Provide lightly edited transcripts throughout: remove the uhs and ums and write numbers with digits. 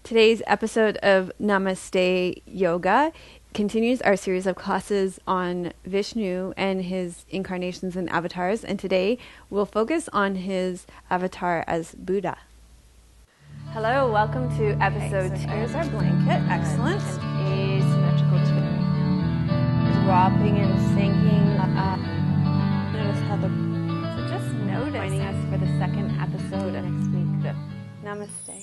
Today's episode of Namaste Yoga continues our series of classes on Vishnu and his incarnations and avatars, and today we'll focus on his avatar as Buddha. Hello, welcome to episode 2. Here's our blanket, excellent. An asymmetrical twist. Dropping and sinking up. Notice how so just notice joining us for the second episode of next week. Namaste.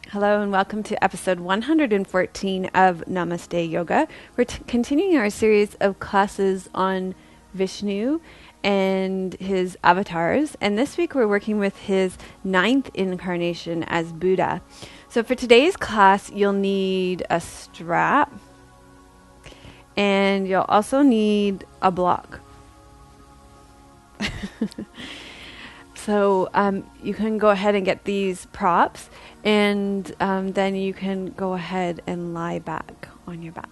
Hello and welcome to episode 114 of Namaste Yoga. We're continuing our series of classes on Vishnu and his avatars, and this week we're working with his 9th incarnation as Buddha. So for today's class, you'll need a strap, and you'll also need a block. So you can go ahead and get these props, and then you can go ahead and lie back on your back.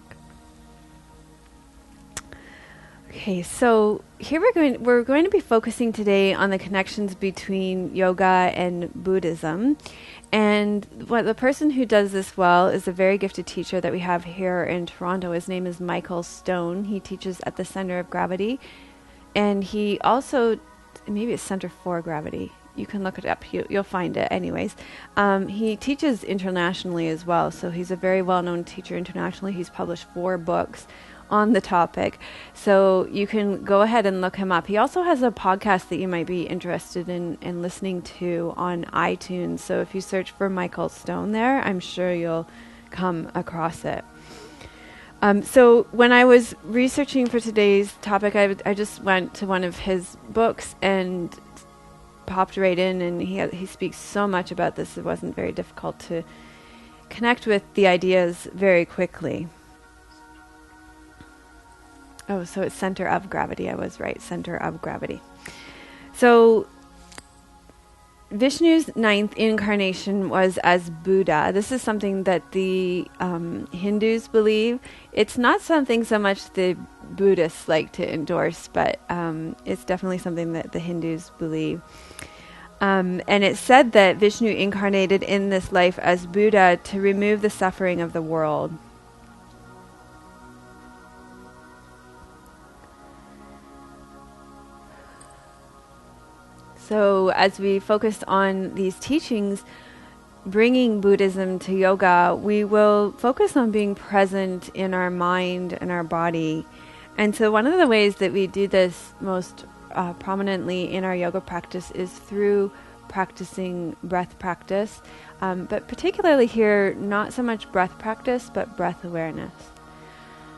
Okay, so here we're going to be focusing today on the connections between yoga and Buddhism. And the person who does this well is a very gifted teacher that we have here in Toronto. His name is Michael Stone. He teaches at the Center of Gravity, and he also, maybe it's Center for Gravity. You can look it up. You'll find it anyways. He teaches internationally as well, so he's a very well-known teacher internationally. He's published 4 books on the topic, so you can go ahead and look him up. He also has a podcast that you might be interested in listening to on iTunes, so if you search for Michael Stone there, I'm sure you'll come across it. So when I was researching for today's topic, I just went to one of his books and popped right in, and he speaks so much about this, it wasn't very difficult to connect with the ideas very quickly. Oh, so it's Center of Gravity. I was right, Center of Gravity. So Vishnu's 9th incarnation was as Buddha. This is something that the Hindus believe. It's not something so much the Buddhists like to endorse, but it's definitely something that the Hindus believe. And it's said that Vishnu incarnated in this life as Buddha to remove the suffering of the world. So as we focus on these teachings, bringing Buddhism to yoga, we will focus on being present in our mind and our body. And so one of the ways that we do this most prominently in our yoga practice is through practicing breath practice. But particularly here, not so much breath practice, but breath awareness.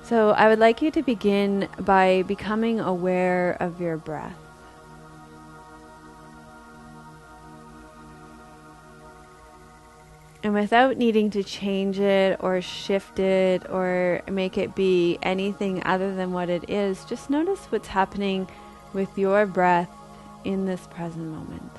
So I would like you to begin by becoming aware of your breath. And without needing to change it or shift it or make it be anything other than what it is, just notice what's happening with your breath in this present moment.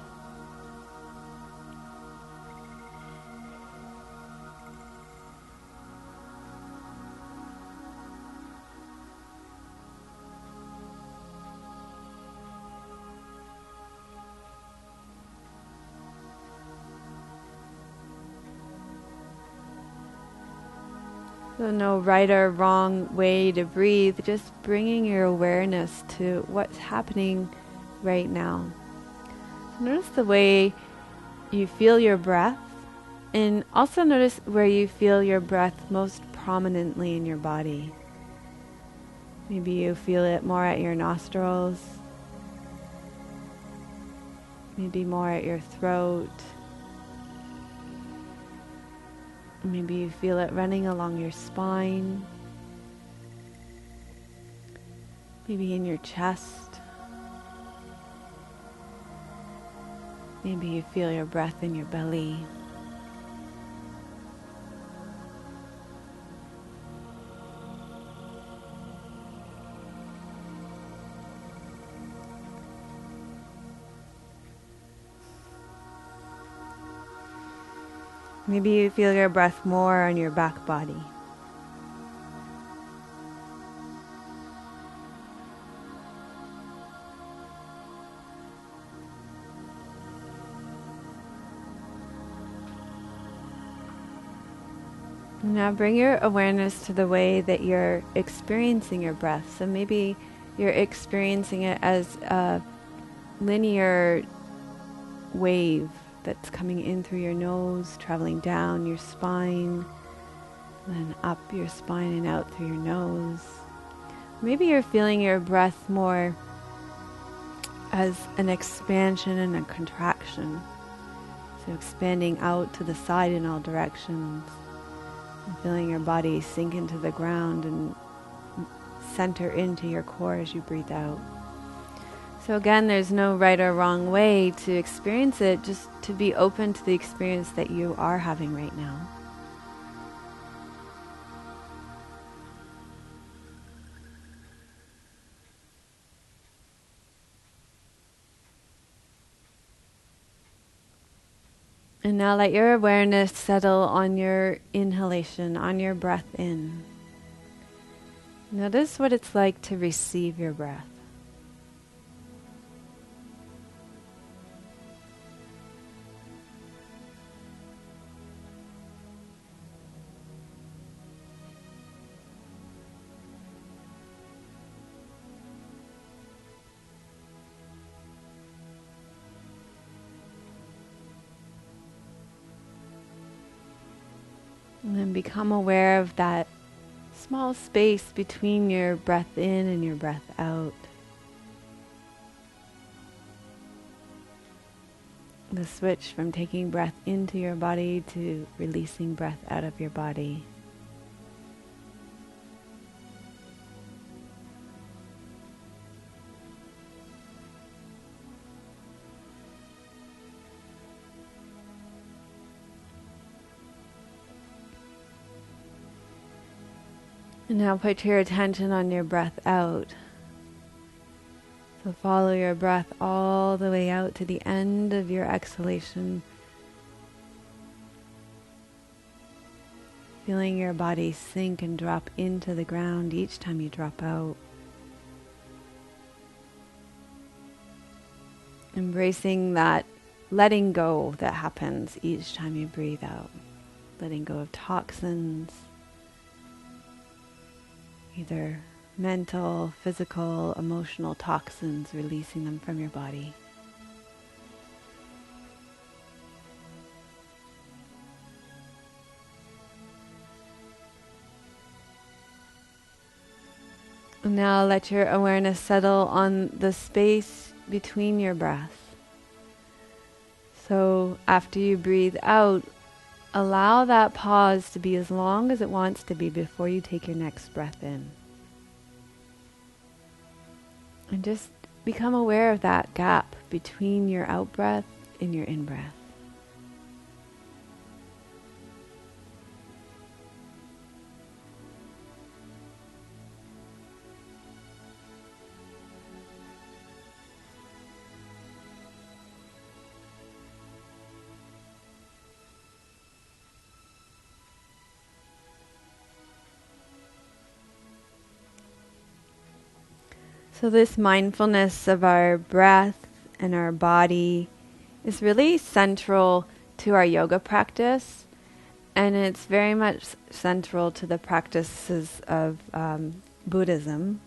So no right or wrong way to breathe, just bringing your awareness to what's happening right now. So notice the way you feel your breath, and also notice where you feel your breath most prominently in your body. Maybe you feel it more at your nostrils, maybe more at your throat. Maybe you feel it running along your spine, maybe in your chest. Maybe you feel your breath in your belly. Maybe you feel your breath more on your back body. Now bring your awareness to the way that you're experiencing your breath. So maybe you're experiencing it as a linear wave that's coming in through your nose, traveling down your spine, then up your spine and out through your nose. Maybe you're feeling your breath more as an expansion and a contraction. So expanding out to the side in all directions. And feeling your body sink into the ground and center into your core as you breathe out. So again, there's no right or wrong way to experience it, just to be open to the experience that you are having right now. And now let your awareness settle on your inhalation, on your breath in. Notice what it's like to receive your breath. And then become aware of that small space between your breath in and your breath out. The switch from taking breath into your body to releasing breath out of your body. And now put your attention on your breath out. So follow your breath all the way out to the end of your exhalation. Feeling your body sink and drop into the ground each time you drop out. Embracing that letting go that happens each time you breathe out. Letting go of toxins, either mental, physical, emotional toxins, releasing them from your body. And now let your awareness settle on the space between your breaths. So after you breathe out, allow that pause to be as long as it wants to be before you take your next breath in. And just become aware of that gap between your out-breath and your in-breath. So this mindfulness of our breath and our body is really central to our yoga practice, and it's very much central to the practices of Buddhism.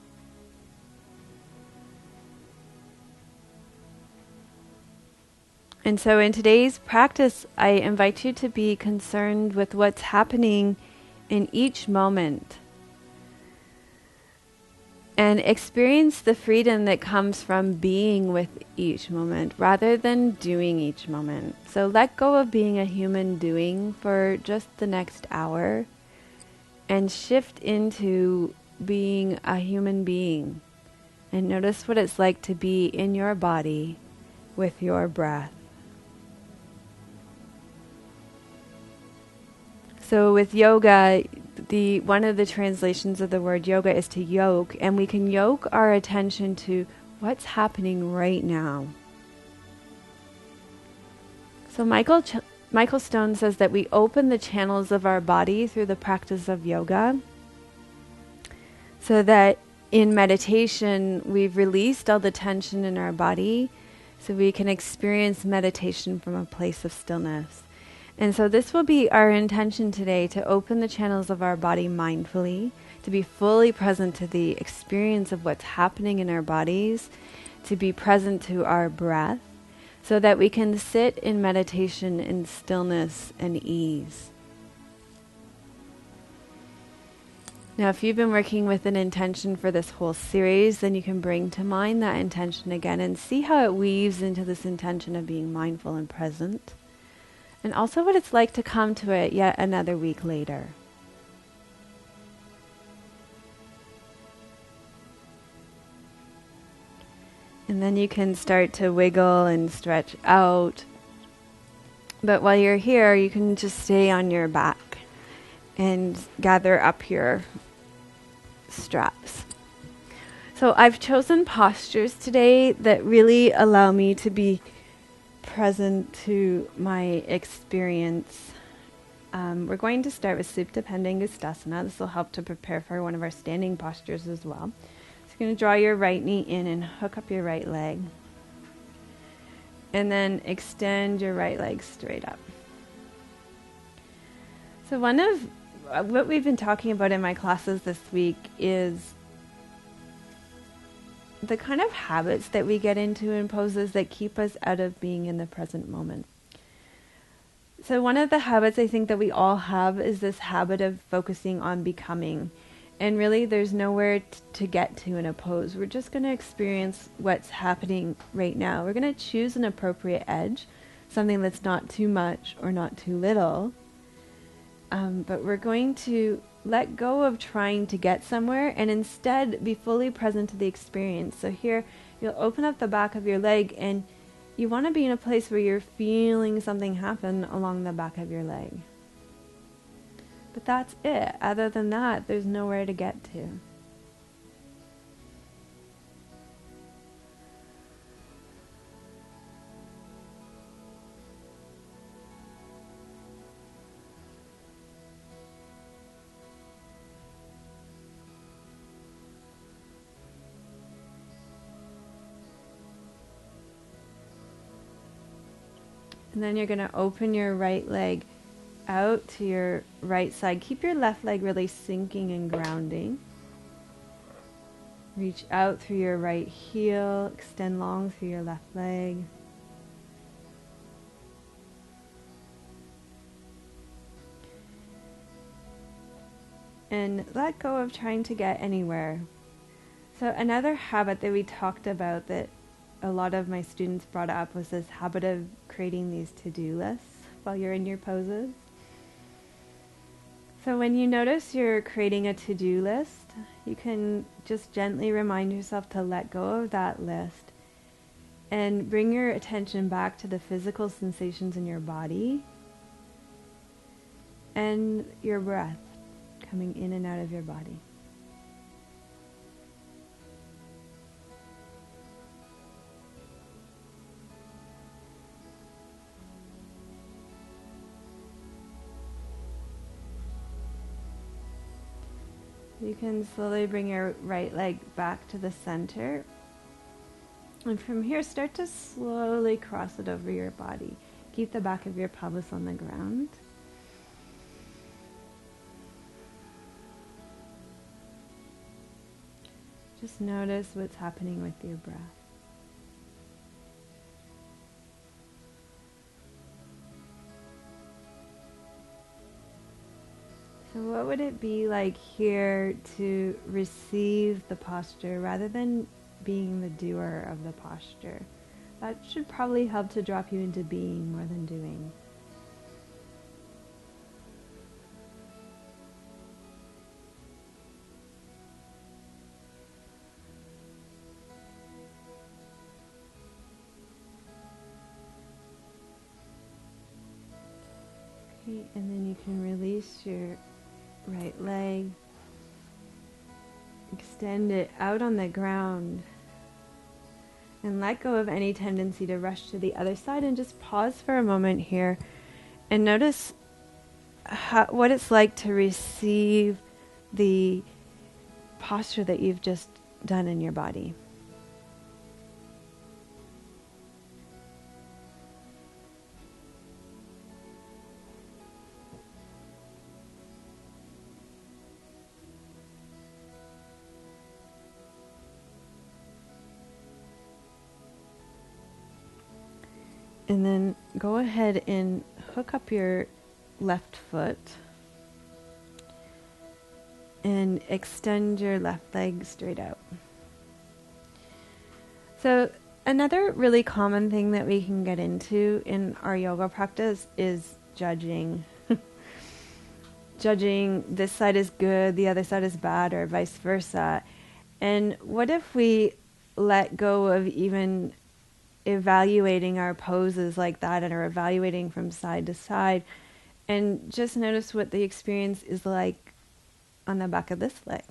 And so in today's practice, I invite you to be concerned with what's happening in each moment. And experience the freedom that comes from being with each moment rather than doing each moment. So let go of being a human doing for just the next hour and shift into being a human being. And notice what it's like to be in your body with your breath. So with yoga, one of the translations of the word yoga is to yoke, and we can yoke our attention to what's happening right now. So Michael Stone says that we open the channels of our body through the practice of yoga, so that in meditation we've released all the tension in our body, so we can experience meditation from a place of stillness. And so this will be our intention today, to open the channels of our body mindfully, to be fully present to the experience of what's happening in our bodies, to be present to our breath, so that we can sit in meditation in stillness and ease. Now, if you've been working with an intention for this whole series, then you can bring to mind that intention again and see how it weaves into this intention of being mindful and present, and also what it's like to come to it yet another week later. And then you can start to wiggle and stretch out. But while you're here, you can just stay on your back and gather up your straps. So I've chosen postures today that really allow me to be present to my experience. We're going to start with supta padangusthasana. This will help to prepare for one of our standing postures as well. So you're going to draw your right knee in and hook up your right leg. And then extend your right leg straight up. So one of what we've been talking about in my classes this week is the kind of habits that we get into in poses that keep us out of being in the present moment. So one of the habits I think that we all have is this habit of focusing on becoming. And really there's nowhere to get to in a pose. We're just going to experience what's happening right now. We're going to choose an appropriate edge, something that's not too much or not too little. But we're going to let go of trying to get somewhere and instead be fully present to the experience. So here you'll open up the back of your leg and you want to be in a place where you're feeling something happen along the back of your leg. But that's it. Other than that, there's nowhere to get to. And then you're going to open your right leg out to your right side. Keep your left leg really sinking and grounding. Reach out through your right heel, extend long through your left leg. And let go of trying to get anywhere. So another habit that we talked about that a lot of my students brought up was this habit of creating these to-do lists while you're in your poses. So when you notice you're creating a to-do list, you can just gently remind yourself to let go of that list and bring your attention back to the physical sensations in your body and your breath coming in and out of your body. You can slowly bring your right leg back to the center. And from here, start to slowly cross it over your body. Keep the back of your pelvis on the ground. Just notice what's happening with your breath. So what would it be like here to receive the posture rather than being the doer of the posture? That should probably help to drop you into being more than doing. Okay, and then you can release your right leg, extend it out on the ground, and let go of any tendency to rush to the other side, and just pause for a moment here and notice what it's like to receive the posture that you've just done in your body. And then go ahead and hook up your left foot and extend your left leg straight out. So another really common thing that we can get into in our yoga practice is judging. Judging this side is good, the other side is bad, or vice versa. And what if we let go of even evaluating our poses like that and are evaluating from side to side and just notice what the experience is like on the back of this leg?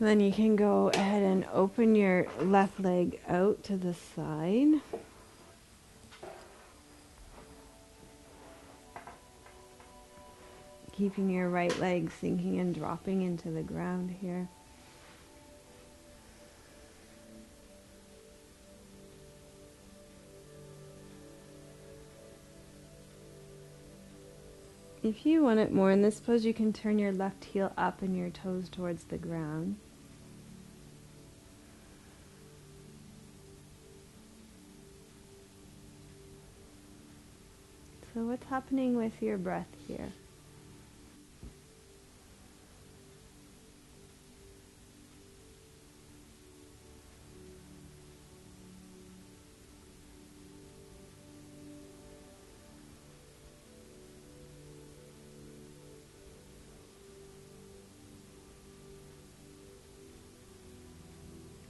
Then you can go ahead and open your left leg out to the side. Keeping your right leg sinking and dropping into the ground here. If you want it more in this pose, you can turn your left heel up and your toes towards the ground. So what's happening with your breath here?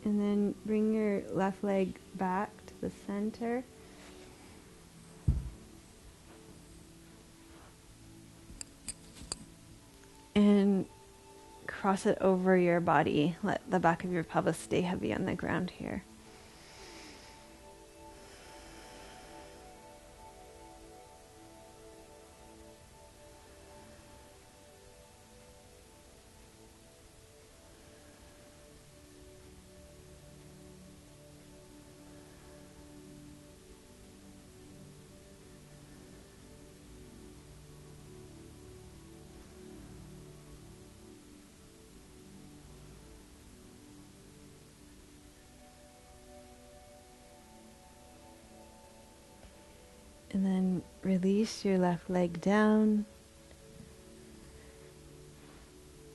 And then bring your left leg back to the center. And cross it over your body. Let the back of your pelvis stay heavy on the ground here. And then release your left leg down.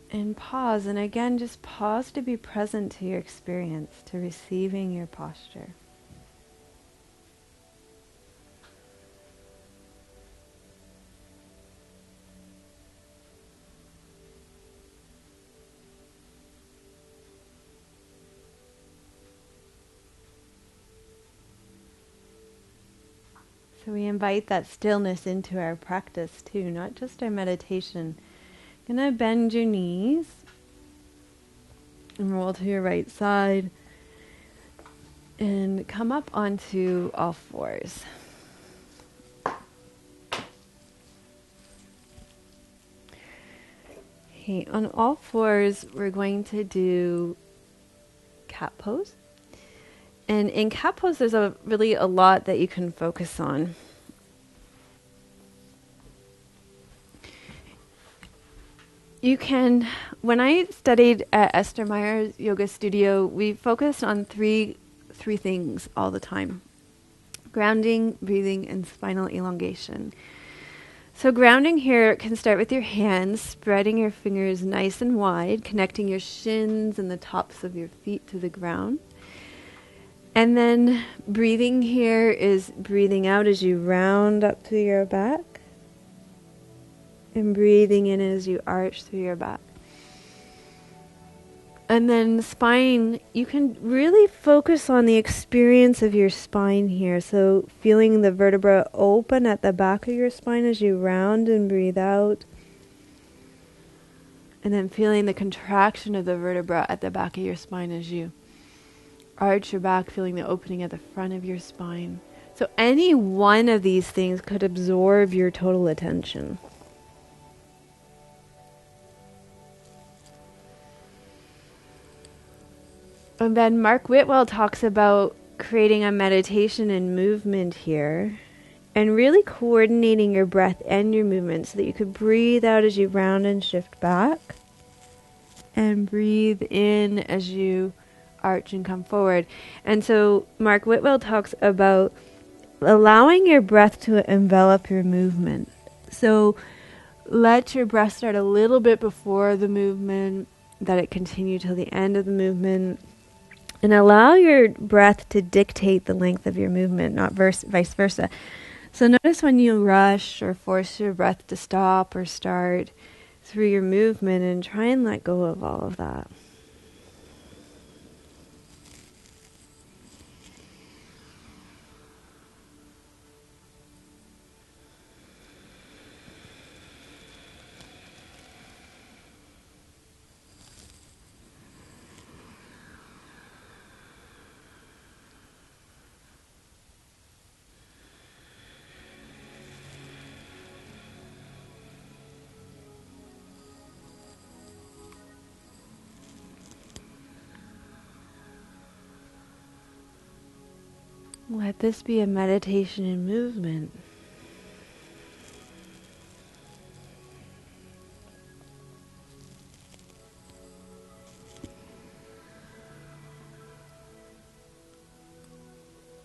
And pause. And again, just pause to be present to your experience, to receiving your posture. So we invite that stillness into our practice too, not just our meditation. Gonna bend your knees and roll to your right side and come up onto all fours. Okay, on all fours we're going to do cat pose. And in cat pose, there's really a lot that you can focus on. You can, when I studied at Esther Meyer's yoga studio, we focused on three things all the time: grounding, breathing, and spinal elongation. So grounding here can start with your hands, spreading your fingers nice and wide, connecting your shins and the tops of your feet to the ground. And then breathing here is breathing out as you round up through your back. And breathing in as you arch through your back. And then spine, you can really focus on the experience of your spine here. So feeling the vertebra open at the back of your spine as you round and breathe out. And then feeling the contraction of the vertebra at the back of your spine as you arch your back, feeling the opening at the front of your spine. So any one of these things could absorb your total attention. And then Mark Whitwell talks about creating a meditation and movement here, and really coordinating your breath and your movement so that you could breathe out as you round and shift back, and breathe in as you arch and come forward. And so Mark Whitwell talks about allowing your breath to envelop your movement. So let your breath start a little bit before the movement, that it continue till the end of the movement, and allow your breath to dictate the length of your movement, not vice versa. So notice when you rush or force your breath to stop or start through your movement, and try and let go of all of that. Let this be a meditation in movement.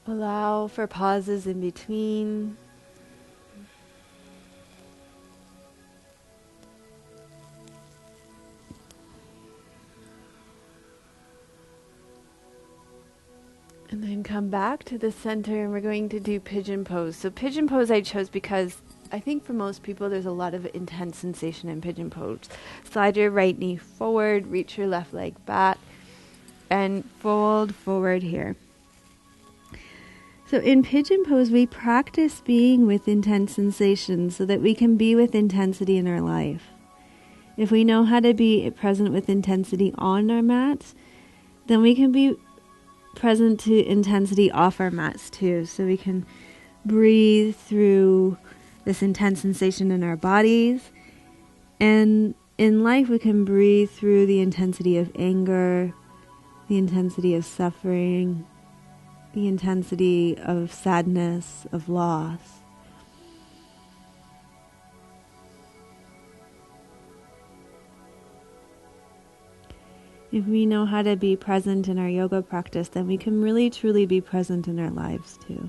Allow for pauses in between. And then come back to the center, and we're going to do pigeon pose. So pigeon pose I chose because I think for most people there's a lot of intense sensation in pigeon pose. Slide your right knee forward, reach your left leg back, and fold forward here. So in pigeon pose, we practice being with intense sensations so that we can be with intensity in our life. If we know how to be present with intensity on our mats, then we can be present to intensity off our mats too. So we can breathe through this intense sensation in our bodies. And in life, we can breathe through the intensity of anger, the intensity of suffering, the intensity of sadness, of loss. If we know how to be present in our yoga practice, then we can really truly be present in our lives too.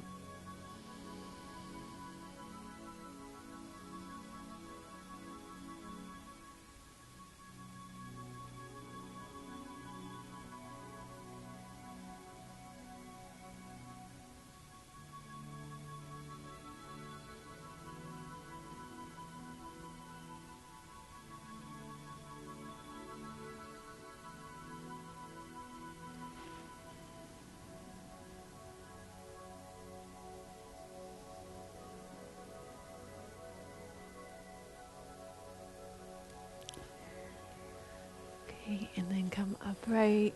And then come upright,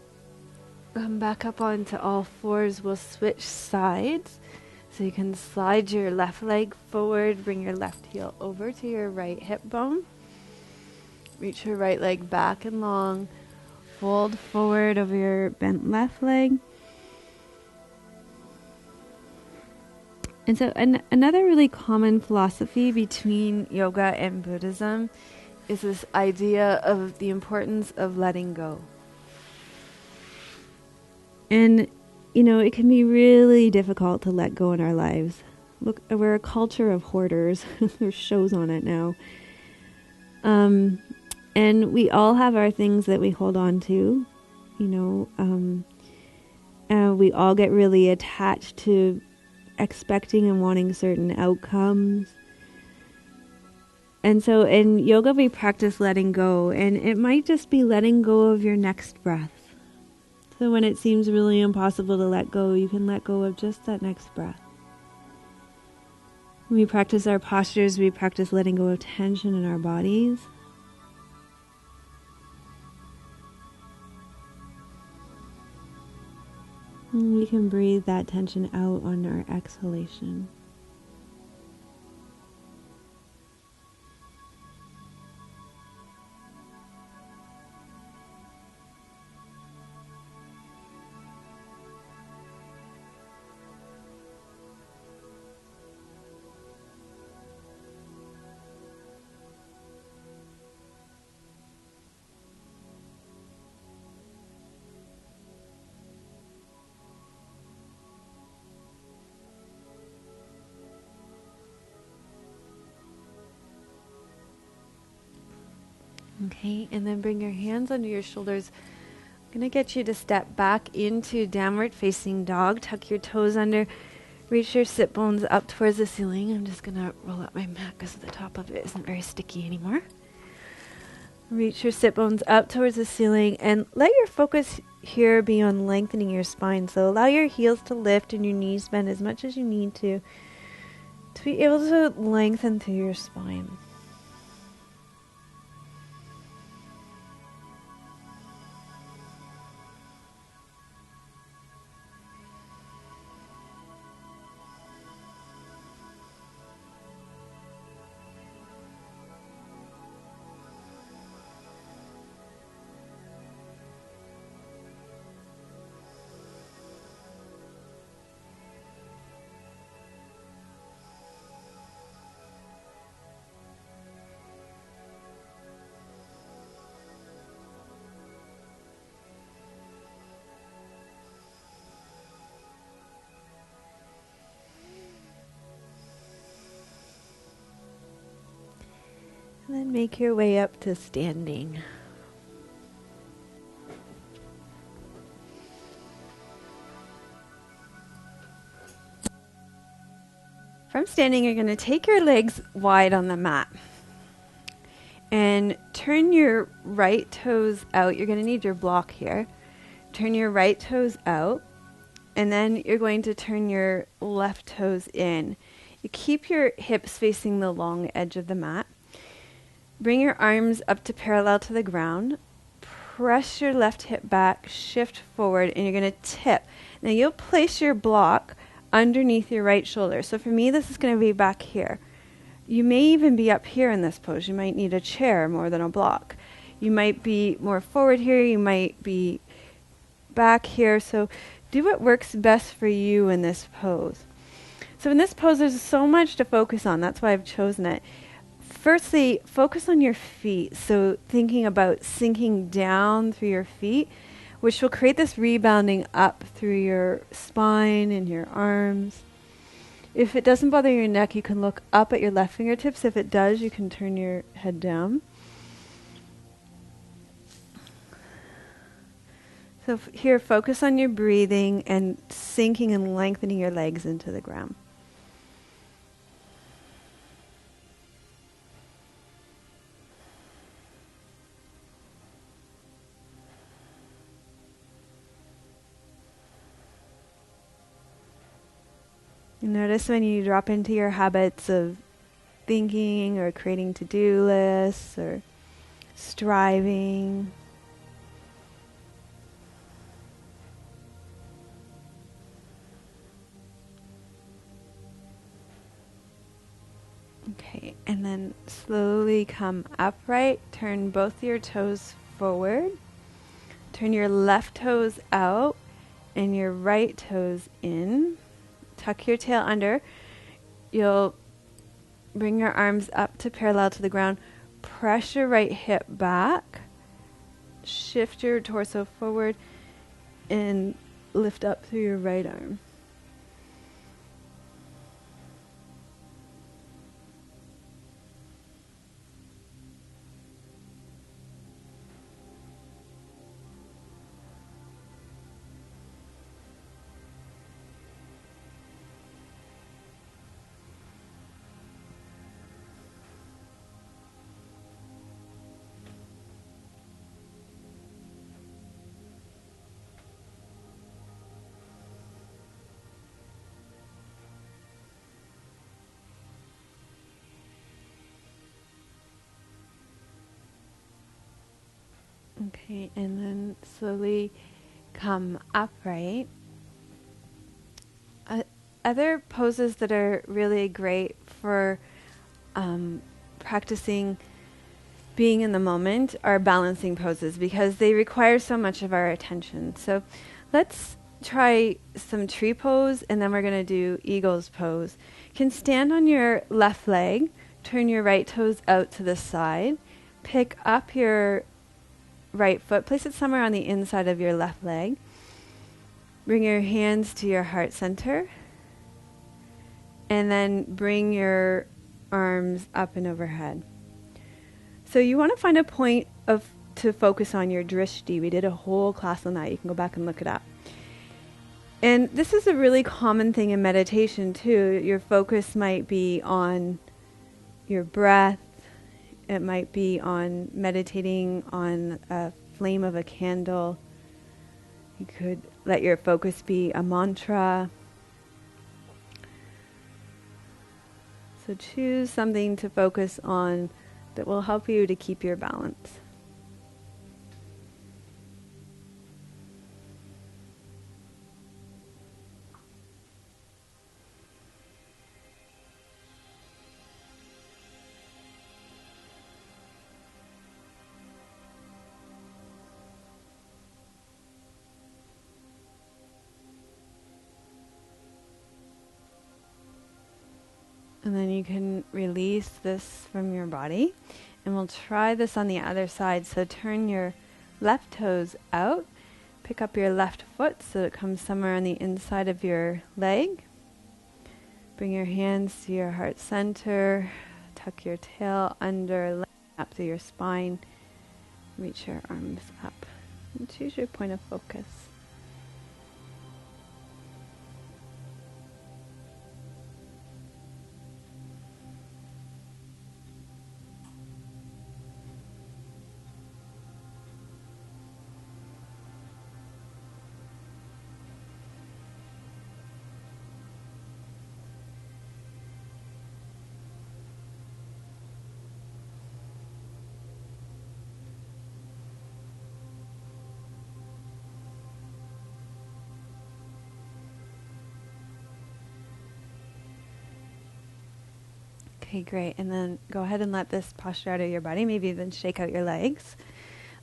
come back up onto all fours. We'll switch sides. So you can slide your left leg forward, bring your left heel over to your right hip bone. Reach your right leg back and long. Fold forward over your bent left leg. And so another really common philosophy between yoga and Buddhism is this idea of the importance of letting go. And, you know, it can be really difficult to let go in our lives. Look, we're a culture of hoarders. There's shows on it now. And we all have our things that we hold on to, you know. We all get really attached to expecting and wanting certain outcomes. And so in yoga, we practice letting go, and it might just be letting go of your next breath. So when it seems really impossible to let go, you can let go of just that next breath. When we practice our postures, we practice letting go of tension in our bodies. And we can breathe that tension out on our exhalation. Okay, and then bring your hands under your shoulders. I'm going to get you to step back into downward facing dog. Tuck your toes under. Reach your sit bones up towards the ceiling. I'm just going to roll up my mat because the top of it isn't very sticky anymore. Reach your sit bones up towards the ceiling and let your focus here be on lengthening your spine. So allow your heels to lift and your knees bend as much as you need to be able to lengthen through your spine. And then make your way up to standing. From standing, you're going to take your legs wide on the mat and turn your right toes out. You're going to need your block here. Turn your right toes out, and then you're going to turn your left toes in. You keep your hips facing the long edge of the mat. Bring your arms up to parallel to the ground. Press your left hip back, shift forward, and you're going to tip. Now you'll place your block underneath your right shoulder. So for me, this is going to be back here. You may even be up here in this pose. You might need a chair more than a block. You might be more forward here. You might be back here. So do what works best for you in this pose. So in this pose, there's so much to focus on. That's why I've chosen it. Firstly, focus on your feet. So thinking about sinking down through your feet, which will create this rebounding up through your spine and your arms. If it doesn't bother your neck, you can look up at your left fingertips. If it does, you can turn your head down. So here, focus on your breathing and sinking and lengthening your legs into the ground. Notice when you drop into your habits of thinking or creating to-do lists or striving. Okay, and then slowly come upright. Turn both your toes forward. Turn your left toes out and your right toes in. Tuck your tail under. You'll bring your arms up to parallel to the ground. Press your right hip back. Shift your torso forward and lift up through your right arm. Okay, and then slowly come upright. other poses that are really great for practicing being in the moment are balancing poses because they require so much of our attention. So let's try some tree pose, and then we're going to do eagle's pose. You can stand on your left leg, turn your right toes out to the side, pick up your right foot, place it somewhere on the inside of your left leg. Bring your hands to your heart center, and then bring your arms up and overhead. So you want to find a point to focus on your drishti. We did a whole class on that. You can go back and look it up. And this is a really common thing in meditation too. Your focus might be on your breath. It might be on meditating on a flame of a candle. You could let your focus be a mantra. So choose something to focus on that will help you to keep your balance. And then you can release this from your body. And we'll try this on the other side. So turn your left toes out. Pick up your left foot so it comes somewhere on the inside of your leg. Bring your hands to your heart center. Tuck your tail under, up through your spine. Reach your arms up. And choose your point of focus. Okay, great. And then go ahead and let this posture out of your body. Maybe even shake out your legs.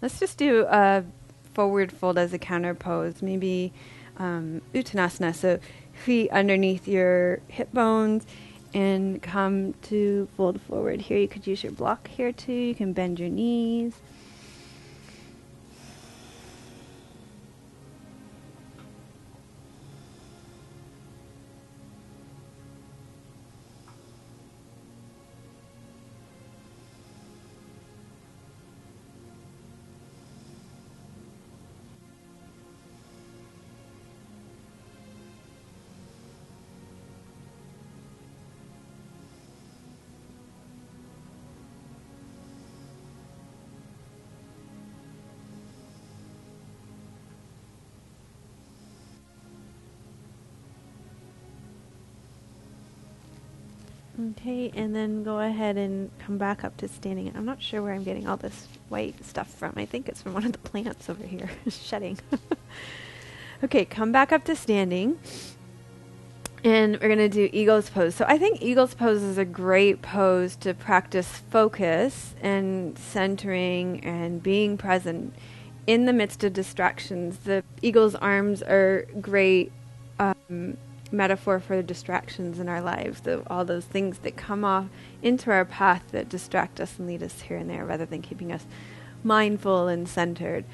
Let's just do a forward fold as a counter pose. Maybe uttanasana. So feet underneath your hip bones and come to fold forward. Here you could use your block here too. You can bend your knees. Okay, and then go ahead and come back up to standing. I'm not sure where I'm getting all this white stuff from. I think it's from one of the plants over here shedding. Okay, come back up to standing. And we're going to do eagle's pose. So I think eagle's pose is a great pose to practice focus and centering and being present in the midst of distractions. The eagle's arms are great metaphor for distractions in our lives, all those things that come off into our path that distract us and lead us here and there rather than keeping us mindful and centered.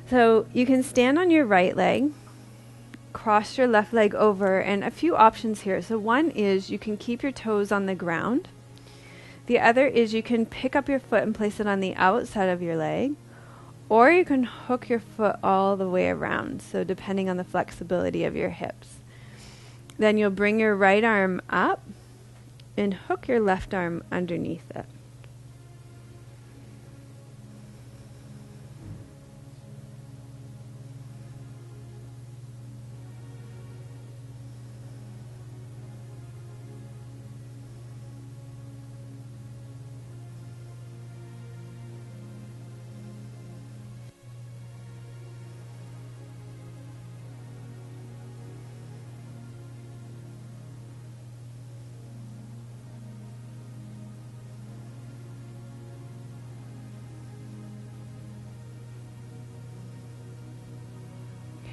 So you can stand on your right leg, cross your left leg over, and a few options here. So one is you can keep your toes on the ground. The other is you can pick up your foot and place it on the outside of your leg, or you can hook your foot all the way around, so depending on the flexibility of your hips. Then you'll bring your right arm up and hook your left arm underneath it.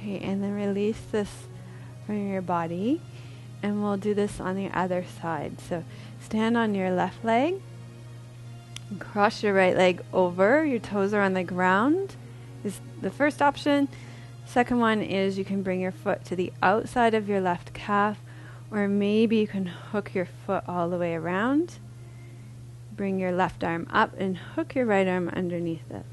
Okay, and then release this from your body. And we'll do this on the other side. So stand on your left leg. Cross your right leg over. Your toes are on the ground is the first option. Second one is you can bring your foot to the outside of your left calf, or maybe you can hook your foot all the way around. Bring your left arm up and hook your right arm underneath it.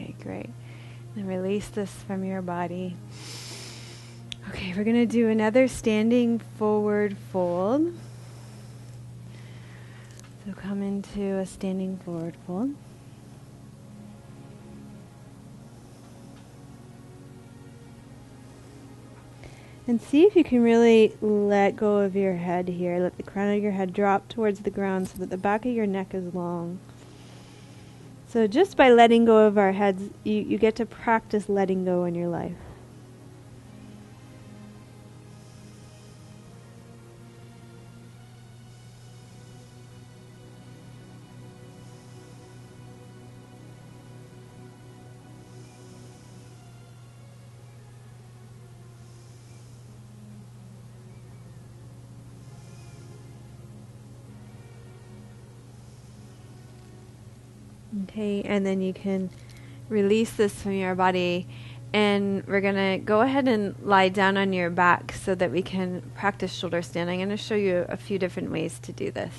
Okay, great. And release this from your body. Okay, we're going to do another standing forward fold. So come into a standing forward fold. And see if you can really let go of your head here. Let the crown of your head drop towards the ground so that the back of your neck is long. So just by letting go of our heads, you get to practice letting go in your life. Okay, and then you can release this from your body, and we're going to go ahead and lie down on your back so that we can practice shoulder stand. I'm going to show you a few different ways to do this.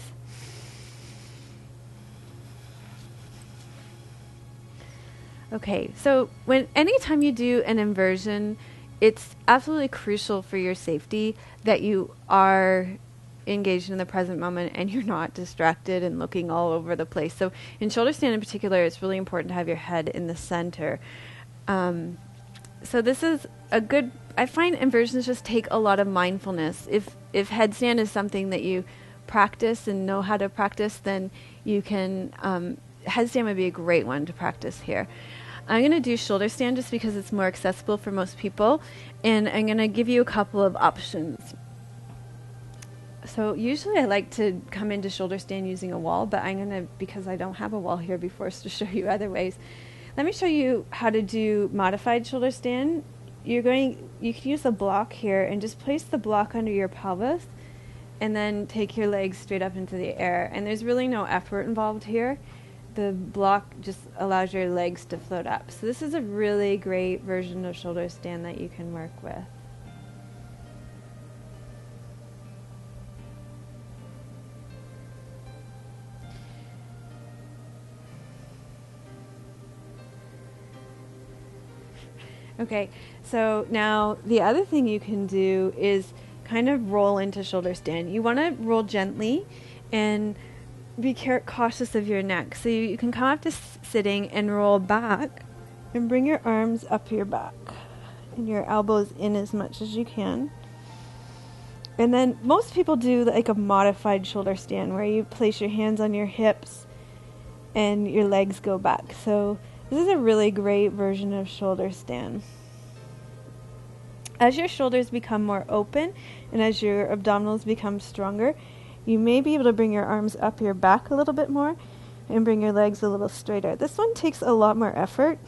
Okay, so anytime you do an inversion, it's absolutely crucial for your safety that you are engaged in the present moment and you're not distracted and looking all over the place. So in shoulder stand in particular, it's really important to have your head in the center. So this is a good, I find inversions just take a lot of mindfulness. If headstand is something that you practice and know how to practice, then you can, headstand would be a great one to practice here. I'm going to do shoulder stand just because it's more accessible for most people, and I'm going to give you a couple of options. So usually I like to come into shoulder stand using a wall, but I'm going to, because I don't have a wall here, be forced to show you other ways. Let me show you how to do modified shoulder stand. You can use a block here and just place the block under your pelvis and then take your legs straight up into the air. And there's really no effort involved here. The block just allows your legs to float up. So this is a really great version of shoulder stand that you can work with. Okay, so now the other thing you can do is kind of roll into shoulder stand. You want to roll gently and be cautious of your neck. So you can come up to sitting and roll back and bring your arms up your back and your elbows in as much as you can. And then most people do like a modified shoulder stand where you place your hands on your hips and your legs go back. So this is a really great version of shoulder stand. As your shoulders become more open and as your abdominals become stronger, you may be able to bring your arms up your back a little bit more and bring your legs a little straighter. This one takes a lot more effort.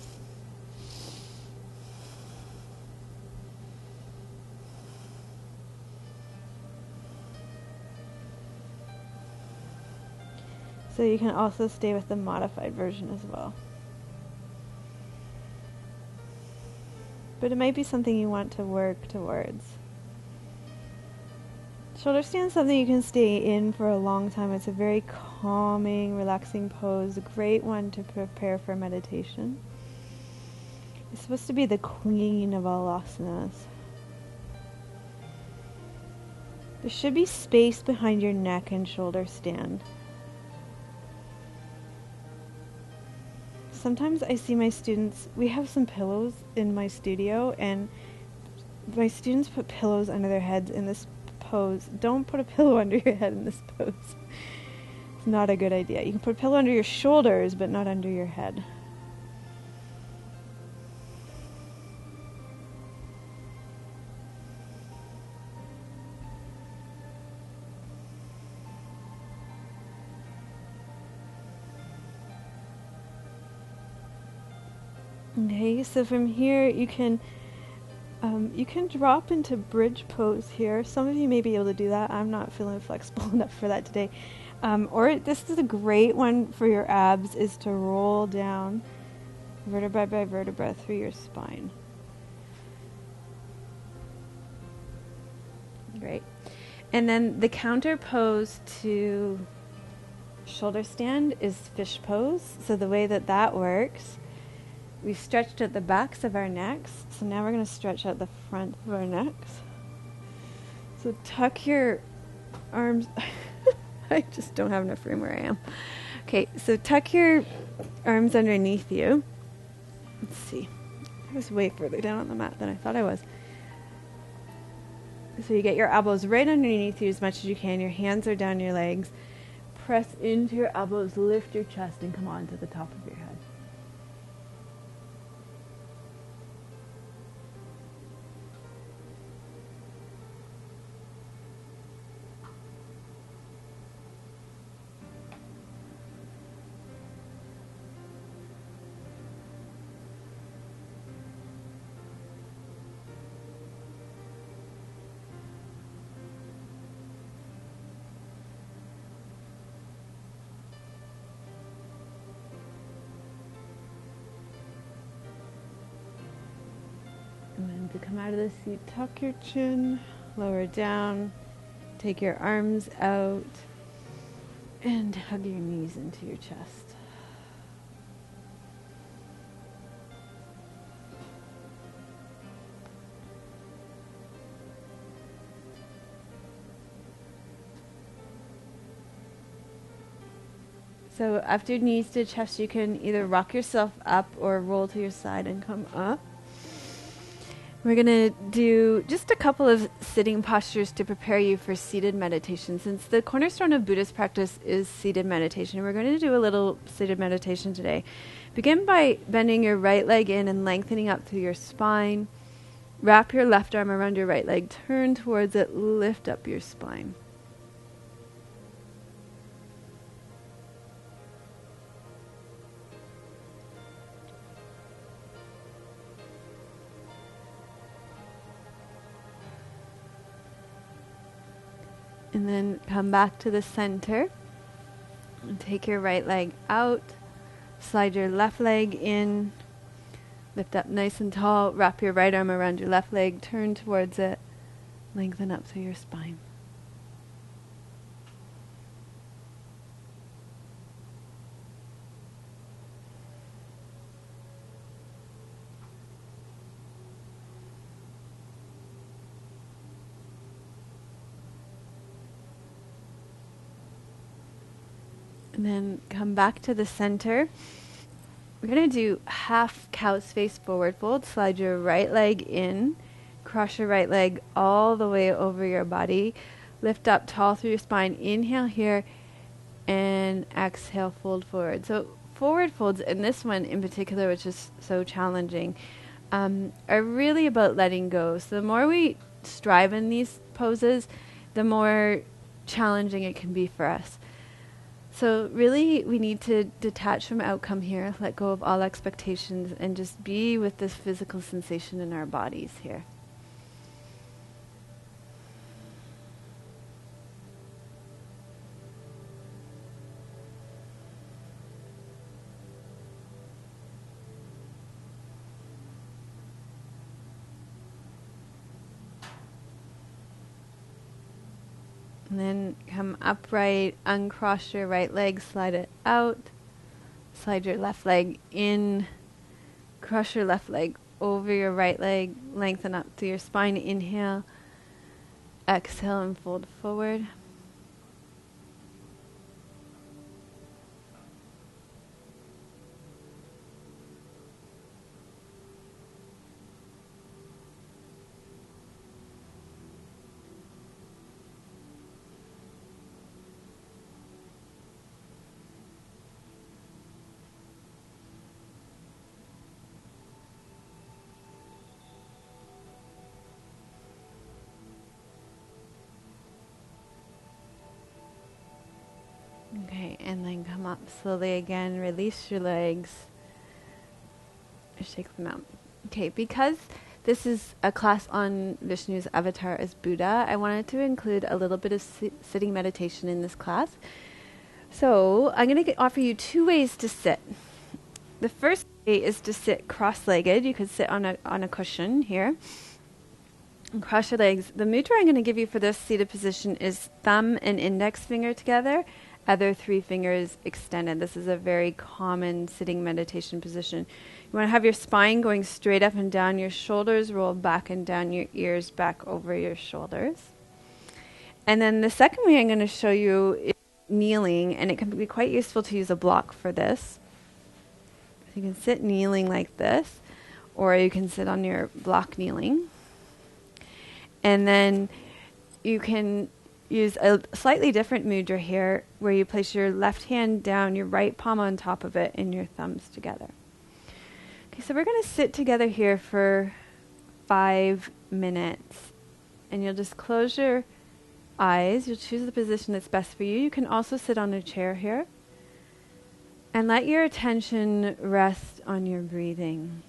So you can also stay with the modified version as well. But it might be something you want to work towards. Shoulder stand is something you can stay in for a long time. It's a very calming, relaxing pose, a great one to prepare for meditation. It's supposed to be the queen of all asanas. There should be space behind your neck in shoulder stand. Sometimes I see my students, we have some pillows in my studio, and My students put pillows under their heads in this pose. Don't put a pillow under your head in this pose. It's not a good idea. You can put a pillow under your shoulders, but not under your head. Okay, so from here you can drop into bridge pose here. Some of you may be able to do that. I'm not feeling flexible enough for that today. Or this is a great one for your abs, is to roll down vertebra by vertebra through your spine. Great. And then the counter pose to shoulder stand is fish pose. So the way that works, we've stretched at the backs of our necks. So now we're going to stretch out the front of our necks. So tuck your arms. I just don't have enough room where I am. Okay, so tuck your arms underneath you. Let's see. I was way further down on the mat than I thought I was. So you get your elbows right underneath you as much as you can. Your hands are down your legs. Press into your elbows, lift your chest, and come on to the top of your head. And then to come out of the seat, tuck your chin, lower down, take your arms out, and hug your knees into your chest. So after knees to chest, you can either rock yourself up or roll to your side and come up. We're going to do just a couple of sitting postures to prepare you for seated meditation. Since the cornerstone of Buddhist practice is seated meditation, we're going to do a little seated meditation today. Begin by bending your right leg in and lengthening up through your spine. Wrap your left arm around your right leg, turn towards it, lift up your spine. And then come back to the center and take your right leg out, slide your left leg in, lift up nice and tall, wrap your right arm around your left leg, turn towards it, lengthen up through your spine. And then come back to the center. We're going to do half cow's face forward fold. Slide your right leg in. Cross your right leg all the way over your body. Lift up tall through your spine. Inhale here. And exhale, fold forward. So forward folds, and this one in particular, which is so challenging, are really about letting go. So the more we strive in these poses, the more challenging it can be for us. So really, we need to detach from outcome here, let go of all expectations, and just be with this physical sensation in our bodies here. And then come upright, uncross your right leg, slide it out, slide your left leg in, cross your left leg over your right leg, lengthen up through your spine, inhale, exhale and fold forward. Okay, and then come up slowly again. Release your legs. Shake them out. Okay, because this is a class on Vishnu's avatar as Buddha, I wanted to include a little bit of sitting meditation in this class. So I'm going to offer you two ways to sit. The first way is to sit cross-legged. You could sit on a cushion here and cross your legs. The mudra I'm going to give you for this seated position is thumb and index finger together, other three fingers extended. This is a very common sitting meditation position. You want to have your spine going straight up and down, your shoulders roll back and down, your ears back over your shoulders. And then the second way I'm going to show you is kneeling, and it can be quite useful to use a block for this. So you can sit kneeling like this, or you can sit on your block kneeling. And then you can use a slightly different mudra here, where you place your left hand down, your right palm on top of it, and your thumbs together. Okay, so we're going to sit together here for 5 minutes. And you'll just close your eyes. You'll choose the position that's best for you. You can also sit on a chair here. And let your attention rest on your breathing.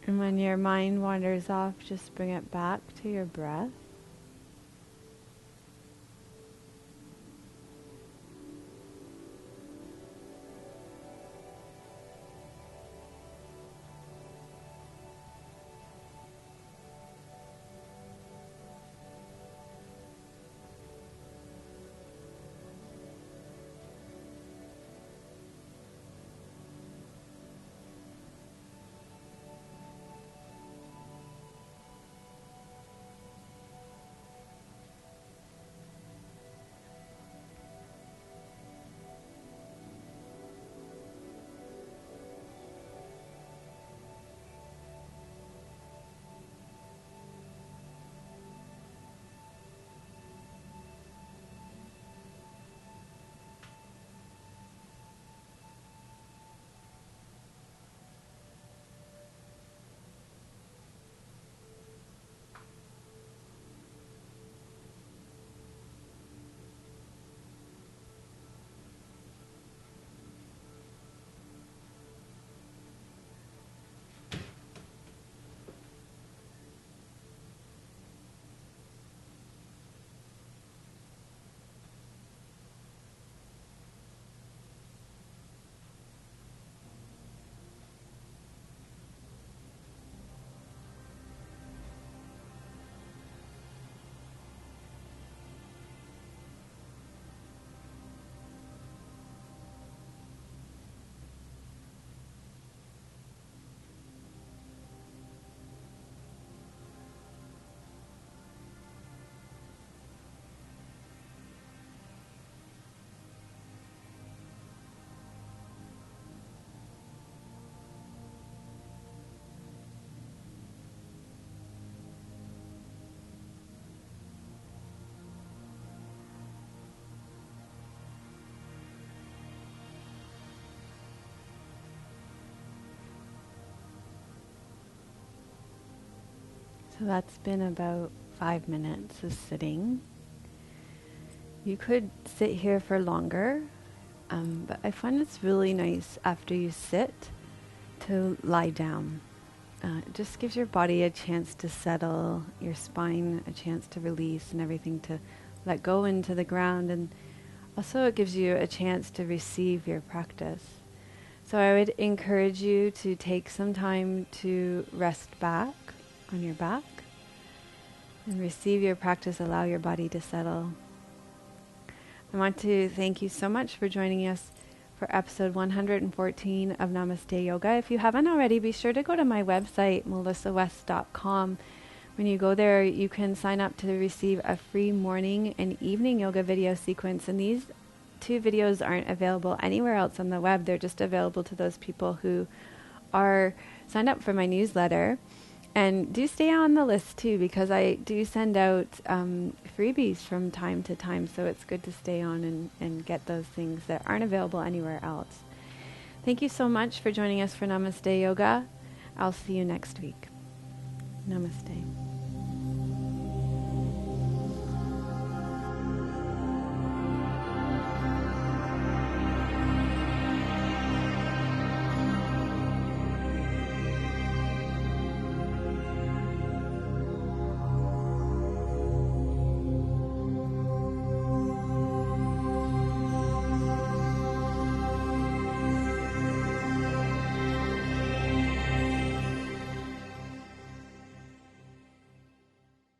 And when your mind wanders off, just bring it back to your breath. So that's been about 5 minutes of sitting. You could sit here for longer, but I find it's really nice after you sit to lie down. It just gives your body a chance to settle, your spine a chance to release, and everything to let go into the ground. And also it gives you a chance to receive your practice. So I would encourage you to take some time to rest back on your back and receive your practice. Allow your body to settle. I want to thank you so much for joining us for episode 114 of Namaste Yoga. If you haven't already, be sure to go to my website, melissawest.com. When you go there, you can sign up to receive a free morning and evening yoga video sequence. And these 2 videos aren't available anywhere else on the web. They're just available to those people who are signed up for my newsletter. And do stay on the list too, because I do send out freebies from time to time. So it's good to stay on and get those things that aren't available anywhere else. Thank you so much for joining us for Namaste Yoga. I'll see you next week. Namaste.